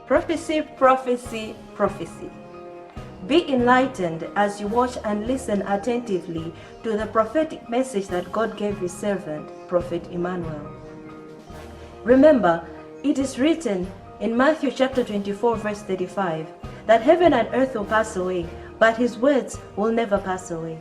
Prophecy, prophecy, prophecy. Be enlightened as you watch and listen attentively to the prophetic message that God gave his servant, Prophet Emmanuel. Remember, it is written in Matthew chapter 24 verse 35 that heaven and earth will pass away, but his words will never pass away.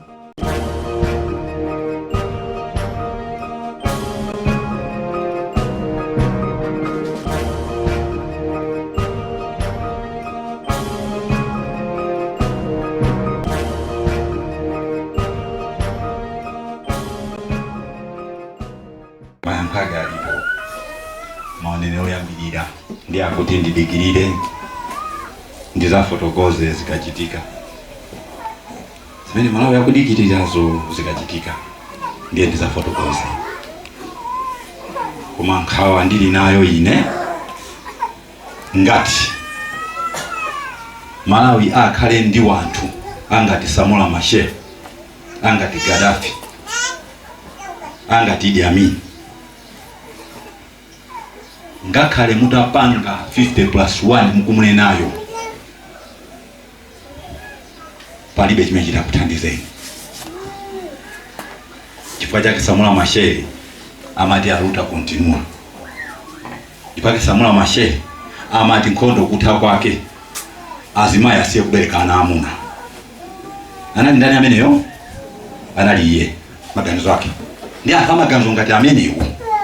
Maoneneo yambirira ndi akuti ndidikirire ndiza fotokoze zikachitika zimene malawi yakudikirirazo zikachitika ndiye ndiza fotokoze koma nkhawa ndili nayo ine ngati Malawi akhale ndi wanthu angati Samora Machel, angati Gaddafi, angati Idi Amin, ngakhale mutapanga 50+1 mukumunenayo palibe chimene chitakuthandizeni. Chifukwa chake Samora Machel amati aluta continua. Chifukwa Samora Machel amati nkhondo kutha kwake azimayi asiye kubereka ana amuna. Anali ndani ameneyo? Anali iye maganizo yake. Ndiye akamaganizo ngati amenewo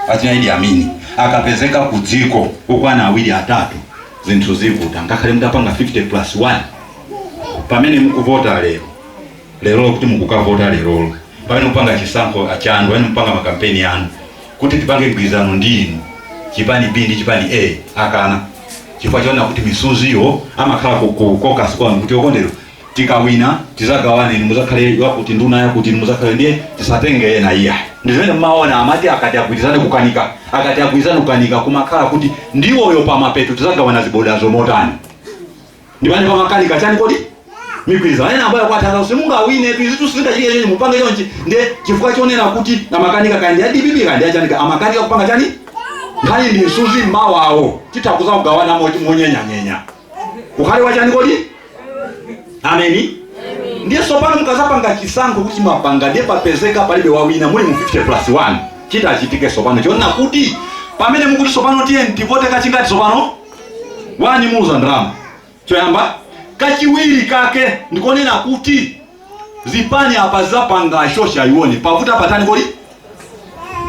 atina Idi Amin akapezeka kudziko ukwana awiri atatu zinthu zivuta. Ngakhale mutapanga 50+1 pamene mukuvota lero kuti mukukavota lero pamene mupanga chisankho achanu pamene mupanga makampeni anu kuti tipange mgwirizano ndinu chipani B ndi chipani A akana. Chifukwa chona kuti misuziyo amakhala kukoka sikwa kuti okondero tikawina tizagawane ni muzakhale wakuti nduna yakuti muzakhale ndiye tisatenge ena iya. Ndizimene maona amati akati agwirizane kukanika, akati agwirizane kukanika kumakhala kuti ndiwo yo pamapeto tizagawana ziboda zomotani. Ndibane pamakanika chani kodi migwirizano ena ambayo kwatanga usimunga wine bizitu singachike yenye mupange yonchi ndiye chifukwa chonena kuti na makanika kandi adi bibi kandi achanika amakanika kupanga chani ngani ndi suzi mawawo titakuza kugawana monyenya ukhale wachani kodi ameni. Ndiye sopano mukazapanga chisankho kuti mapanga ndiye papezeka palibe wawina muli mu 50+1 chitachitike sopano chona kuti pamene mukuti sopano tiye ndivote kachingati sopano wani muza ndrama choyamba kachiwiri kake ndikonena kuti zipani apa zapanga shosha ione pavuta patani kodi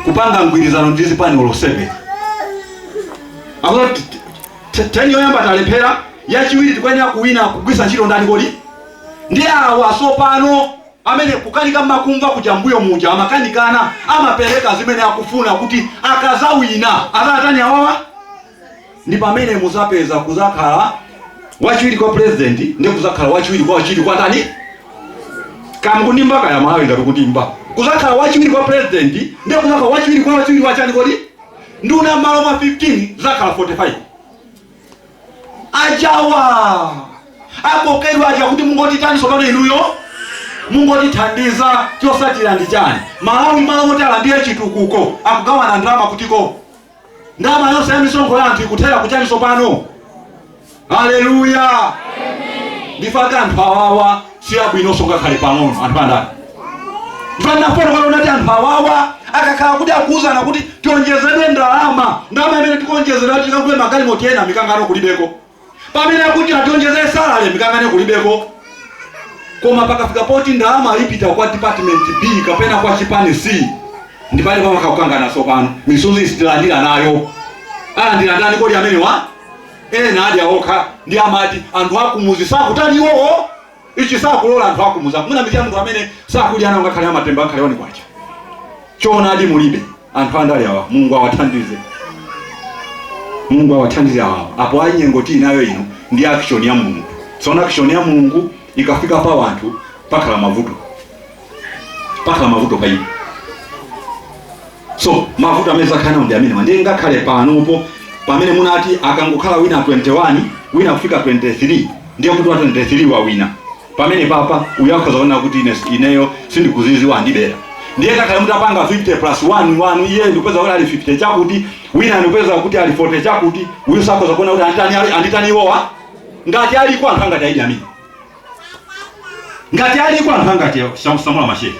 kupanga mgwirizano ndi zipani olosebe akoti teni yoyamba talephera yachiwiri tikwenera kuwina kugwisa ntchito ndani kodi ndiye awa sopano amene kukanika makumva kujambuyo muja amakanikana amapereka zimene akufuna kuti akazawina azatani awawa ndi pamene muzapeza kuzakhala wachiwiri kwa president ndiye kuzakhala wachiwiri kwa tani kamkundimba kaya Malawi ngati kundimba kuzakhala wachiwiri kwa president ndiye kuzakhala wachiwiri wachani kodi nduna maloma 15 zakhala 45 ajawa akokerwa aja kuti mungoti tani sopano inuyo mungoti thandiza chosatira ndi chani Malawi malomoti alandiye chitukuko akugawana ndrama kutiko ndama yonse ya misonkho ya anthu ikuthera kuchani sopano. Haleluya, amen. Ndifaka anthu awawa siyabwino songa khale pang'ono anthu andani ndifana pano kwa unati anthu awawa akakhala kuti akuuzana kuti tionjezere ndalama imene tikonjezera tikagule magalimoto ena mikangano kulibeko pamene akuti ationjezere salary mikangano kulibeko koma pakafika poti ndalama ipita kwa department B kapena kwa chipani C ndipale pamakakukangana sopano misozi isitilandira nayo alandira ndani kodi amene wa ena adi aokha ndi amati anthu akumuzi sakutani iwowo ichi sakulola anthu akumuza muna miti ya mndu amene sakuli ana ungakhale amatemba akhale oni kwacha chona adi mulibe anthu andali awa Mungu awathandize awa apo anyengo tinayo ino ndi action ya Mungu. So action ya Mungu ikafika pa wanthu pakhala mavuto pa iwo. So mavuto ameza kana ndi amene ndiye ngakhale panopo pamene munati akangokhala wina 21 wina kufika 23 ndiye kuti wa 23 wa wina pamene papa uyakhoza kuona kuti ineyo sindikuziziwa ndibera ndiye kaka mtapanga 50 plus 1 iye ndipeza wala ali 50 chakuti wina ndipeza kuti ali 40 chakuti uyu sako zakona kuti anditani wowa ngati ali kwa nkanga ta ijami ngati ali kwa nkanga ta Samula Machel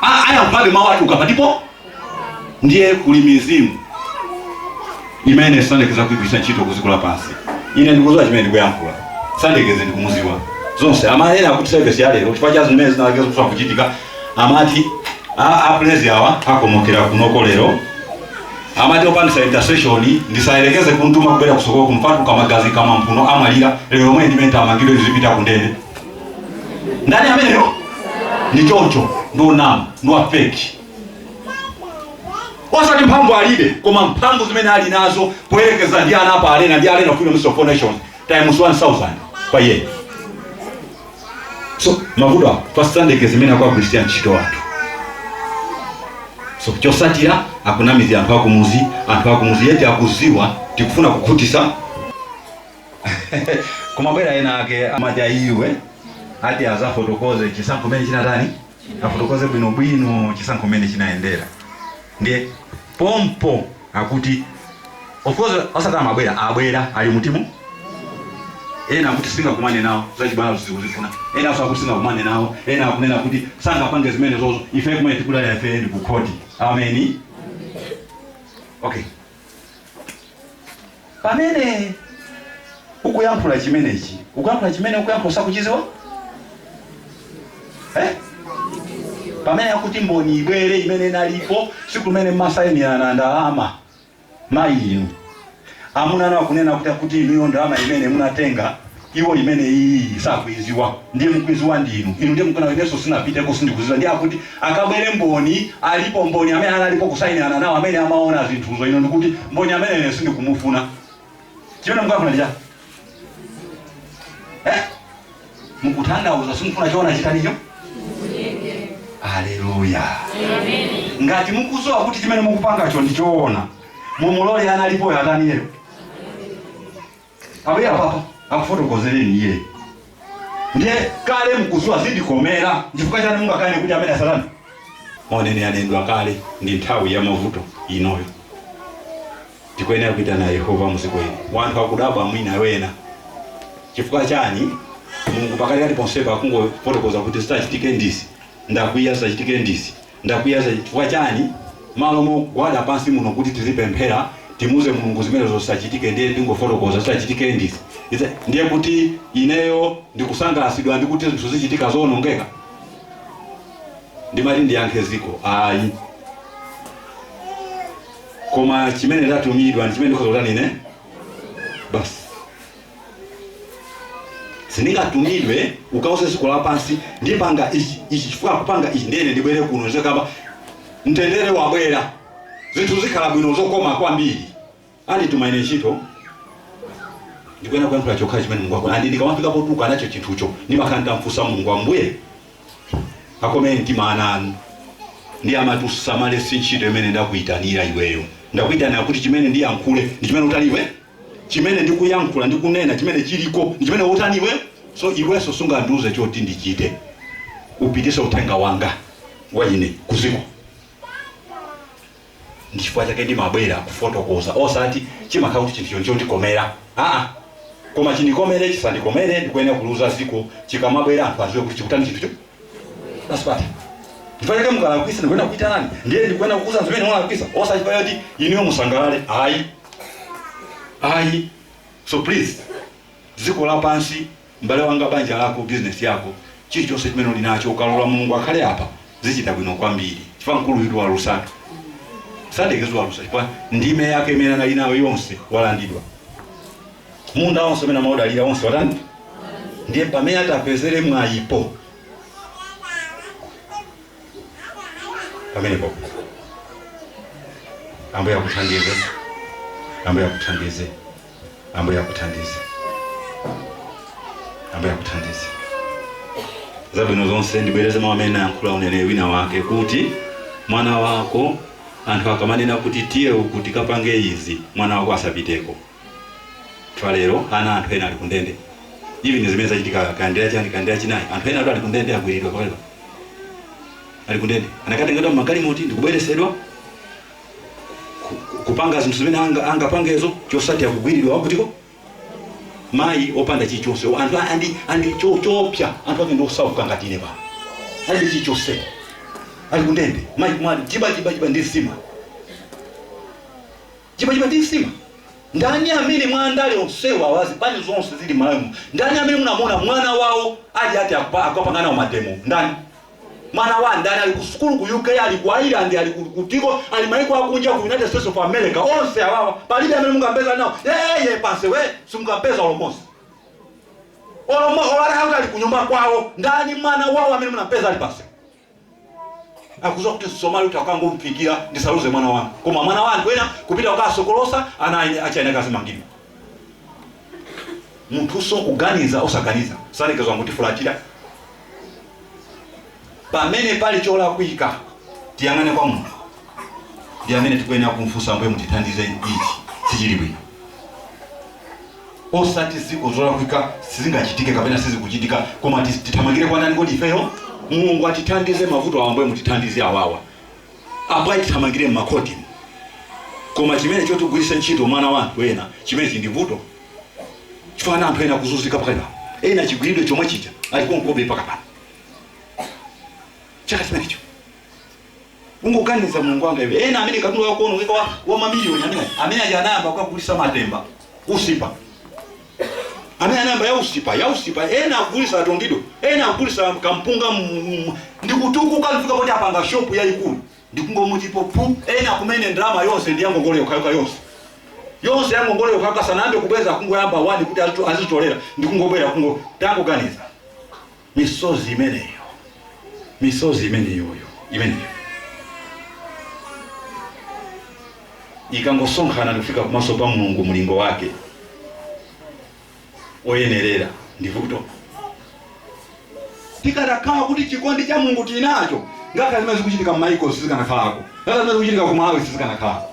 aya mpabe mawatu kapatipo ndiye kuli mizimu imene sandekeza kuibisa ntchito kuzikula pansi ine ndikuzoa chimene ndikuyankhula sandekeze ndikumuziwa zonse amanena kuti service ya lero chipacha zimene zinalekeza kuswa kuchitika amati aplezi awa akomokera kunoko lero amati opandisa intercession ndisayerekeze kuntuma kubera kusoko kumpatu kamagazi kama mpuno amalira lero mwe ndimenta amangiro zipita kundende ndani ameneyo ni chocho ndo nam ndo fake wasati mpambo alibe koma mpambo zimene ali nazo poyerekeza ndi ana apa arena ndi arena Freedom Foundation times 1000 kwa yeye. So mavuda twasandeke zimene kwa Christian chito watu. So chosatira akuna mizi anthu akumuzi yeti akuziwa tikufuna kukutisa koma bwera ena ake amaja iwe ati aza fotokoze chisanko mene chinatani afotokoze bwino chisanko mene chinaendera ndiye pompo akuti of course asata abwera ali mutimu ena akuti singa kumane nawo zachibana zikuzifuna ena akuti singa kumane nawo ena akunena kuti sanga pange zimene zozo ife kumene tikula ya ife ndi kukoti amen. Okay, pamene ukuyankhula chimenechi ukuyankhula chimene ukuyankhula sakuchiziwa pamene akuti mboni ibwere imene nalipo siku mene masaini ya ndalama mainu amuna na kunena kuti ino ndalama imene munatenga iwo imene iyi sakuiziwa ndiye mkwiziwa ndinu inu ndiye mkona weneso sinapite ko sindikuziwa ndiye akuti akabwere mboni alipo mboni amene analipo kusaini nawo amene amaona zinthuzo ino ndikuti mboni amene ine sindikumufuna chimene mukafuna ndija mukuthandauza simufuna chiona chitanicho. Haleluya. Amen. Ngati mukuzowa kuti chimene mukupangacho ndichoona mumulole analipo yatani yero abuya papa akufotokozereni iye ndiye kale mukuzowa zindikomera ndifuka cyane munga kane kuti amene asalani onene anendwa kale ndi nthawi ya mavuto inoyo tikwenera kuita na Yehova muziko ino wanthu akudabwa mwina wena chifuka chani Mungu pakali ali ponsepa kungo fotokoza kuti sitachitike ndisi ndakwiya sachitike ndisi ndakwiya chifukwa chani malomo gwada pansi muno kuti tizipemphera timuze Mulungu zimene zosachitike ndiye ndingofotokoza sitachitike ndisi ndiye kuti ineyo ndikusangalasidwa ndikuti zinthu zichitika zonongeka ndimati ndiyankhe ziko ayi koma chimene ndatumidwa ndi chimene ndikuzolani ine basi sindingatumidwe ukause siku la pansi ndipanga ichi chifukwa kupanga ichi ndene ndibwere kuno zekaba ntendere wabwera zinthu zikhala bwino zokoma kwambiri ali tumaine chito ndikwena kuyankhula chokha chimene Mungu akona andi ndikamafika potuka nacho chinthucho ndimakanda mfusa Mulungu ambuye akomenti mananu ndi amatusamale sinchito imene ndakuitanira iweyo ndakuitanira kuti chimene ndiyankhule ndi chimene utaliwe chimene ndikuyankhula ndikunena chimene chiliko ndi chimene utaniwe so iweso sunga nduze choti ndichite upitise uthenga wanga wajine kuziko ndichifukwa chake ndimabwera kufotokoza osati chimakhala kuti chinthu choncho ndikomera koma chindikomere chisandikomere ndikuyenera kuluza ziko chikamabwera anthu aziwe kuti chikutani chinthucho asipata ndifanyike mukalakwisa ndikuyenera kuita nani ndiye ndikuyenera kukuza zimene mwalakwisa osati payoti iniyo musangalale ayi so please ziko la pansi mbale wanga banja lako business yako chilichonse chimene uli nacho ukalola Mulungu akhale apa zichita bwino kwambiri chifukwa mkulu yitu walusatu sandekezwa walusa chifukwa ndime yake imene anali nayo yonse walandidwa munda wonse umene amaudalira wonse watani ndiye pamene atapezere mwayipo pamenepo ambuye akuthandize ambuye akuthandize ambuye akuthandize ambuye akuthandize zabwino zonse ndibwereze mamene yankhula unene wina wake kuti mwana wako anthu akamanena kuti tiye ukuti kapange izi mwana wako asapiteko twalero ana anthu ena ali kundende ivi ni zimene zachitika kandera chani kandera chinayi anthu ena ali kundende akwiridwa pamene ali kundende anakatengedwa magali moti ndikubweresedwa kupanga zinthu zimene angapangezo chosati akugwiridwa wakutiko mai opanda chichonse anthu andi chopya anthu ake ndosauka ngatine pa ali chichonse ali kundende mai mwali jiba ndi sima jiba ndi sima ndani amene mwandale onsewa wazi pani zonse zili malamu ndani amene munamona mwana wawo aje ati akapangana mademo ndani mwana wa ndani ali ku school ku UK ali ku Ireland ali ku Tiko ali maiko akunja ku United States of America onse awawa palibe amene mungapeza nawo yeye panse we simungapeza almost ora ali kunyumba kwawo ndani mwana wao amene munapeza ali panse akuza kuti Somali utakango mpigira ndisaluze mwana wangu koma mwana wangu wena kupita ukasokolosa ana achaenda kazi mangine muntu so kuganiza osaganiza sane kezo nguti fulatira pamene pali chola kuika tiyangane kwa Mungu ndiamene tukwena kumfusa mbwe mutitandize ichi sichili bwino osati ziko zola kuika sizingachitike kapena sizikuchitika koma titamangire kwa nani kodi ifeyo Mungu atitandize mavuto awambwe mutitandize awawa abai titamangire makoti koma chimene chotugulisa ntchito mwana wantu wena chimene chindivuto chifana anthu ena kuzuzika pakaipa ena chigwiridwe chomwe chija alikuwa nkobe pakapana chaka chimenecho ungoganiza Mungu wanga hivi ena amene katundu wako ono wa mamilioni amene ajanamba kugulisa matemba usipa amene anamba ya usipa ena kugulisa atongido ena kugulisa kampunga ndikutukuka alifika kuti apanga shop ya ikulu ndikungomutipo pu ena kumene drama yonse ndiyango ngole yokayoka yonse yango ngole yokayoka sanambe kubweza kungoyamba wani kuti azitolera ndikungobwera kungo tangoganiza misozi imeneyo ikangosonkhana ndikufika kumaso pa Mulungu mulingo wake oyenerera ndivuto tikadakaa kuti chikondi cha Mulungu tinacho ngaka zimene zikuchitika mmaiko sizikanakhalako ngaka zimene zikuchitika kumawe sizikanakhalako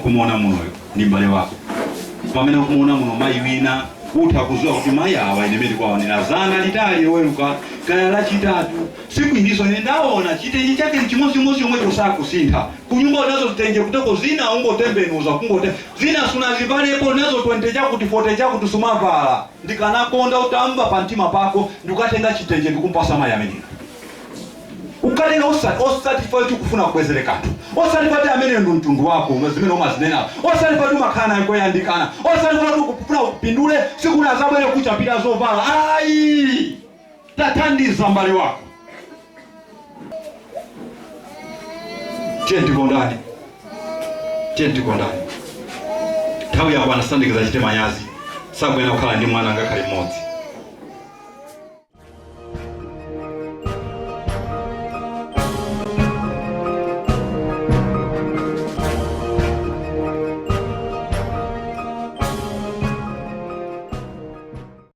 kumuona muno ndi mbale wako pamene kumuona muno mayi wina utakuziwa kuti mayi awa inemedi kwaonera zana litali weruka kaya la chitatu siku indiso ndaona chitenji chake chimodzimodzi chomwe chosakusintha kunyumba nazo zitenje kuteko zina ungotembenuza kungote zina sunazivalepo nazo 20 chakuti 40 chakuti sumavala ndikanakonda utamba pa mtima pako ndikatenga chitenje ndikumpasa mayi ameneyo ukalenga osati fati kufuna kubwezereka tu osati fati amene ndo mtundu wako zimene umazinena osati fati makana yako yandikana osati fati kufuna kupindule siku nazabwere kuchapira zovala ai tatandiza mbali wako tenti kondani tawi yako anasandikiza chite manyazi sabwena kukhala ndi mwana ngakali mmodzi